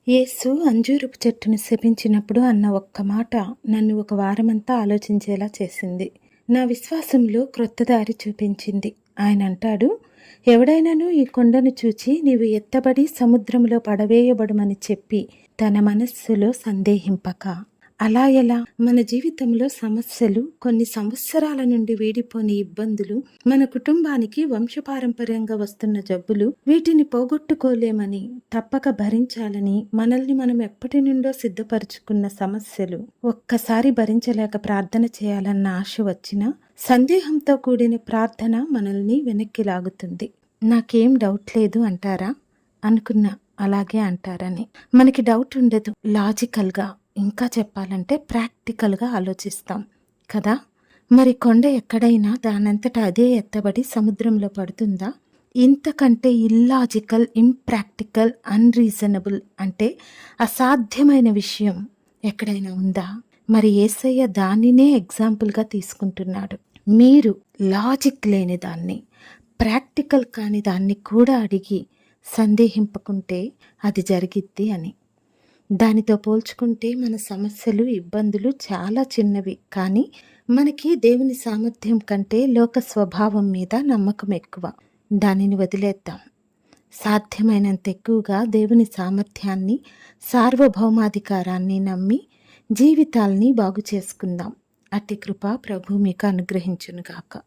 యేసు అంజూరపు చెట్టును శపించినప్పుడు అన్న ఒక్క మాట నన్ను ఒక వారమంతా ఆలోచించేలా చేసింది. నా విశ్వాసంలో క్రొత్త దారి చూపించింది. ఆయన అంటాడు, ఎవడైనాను ఈ కొండను చూచి నీవు ఎత్తబడి సముద్రంలో పడవేయబడుమని చెప్పి తన మనస్సులో సందేహింపక. అలా ఎలా? మన జీవితంలో సమస్యలు, కొన్ని సంవత్సరాల నుండి వీడిపోని ఇబ్బందులు, మన కుటుంబానికి వంశపారంపర్యంగా వస్తున్న జబ్బులు, వీటిని పోగొట్టుకోలేమని, తప్పక భరించాలని మనల్ని మనం ఎప్పటి నుండో సిద్ధపరుచుకున్న సమస్యలు ఒక్కసారి భరించలేక ప్రార్థన చేయాలన్న ఆశ వచ్చినా సందేహంతో కూడిన ప్రార్థన మనల్ని వెనక్కి లాగుతుంది. నాకేం డౌట్ లేదు అంటారా? అనుకున్నా అలాగే అంటారని. మనకి డౌట్ ఉండదు, లాజికల్గా, ఇంకా చెప్పాలంటే ప్రాక్టికల్గా ఆలోచిస్తాం కదా. మరి కొండ ఎక్కడైనా దానంతటా అదే ఎత్తబడి సముద్రంలో పడుతుందా? ఇంతకంటే ఇల్లాజికల్, ఇంప్రాక్టికల్, అన్రీజనబుల్ అంటే అసాధ్యమైన విషయం ఎక్కడైనా ఉందా? మరి యేసయ్య దానినే ఎగ్జాంపుల్గా తీసుకుంటున్నాడు. మీరు లాజిక్ లేని దాన్ని, ప్రాక్టికల్ కాని దాన్ని కూడా అడిగి సందేహింపకుంటే అది జరిగిద్ది అని. దానితో పోల్చుకుంటే మన సమస్యలు, ఇబ్బందులు చాలా చిన్నవి. కానీ మనకి దేవుని సామర్థ్యం కంటే లోక స్వభావం మీద నమ్మకం ఎక్కువ. దానిని వదిలేద్దాం. సాధ్యమైనంత ఎక్కువగా దేవుని సామర్థ్యాన్ని, సార్వభౌమాధికారాన్ని నమ్మి జీవితాల్ని బాగు చేసుకుందాం. అట్టి కృప ప్రభు మీకు అనుగ్రహించునుగాక.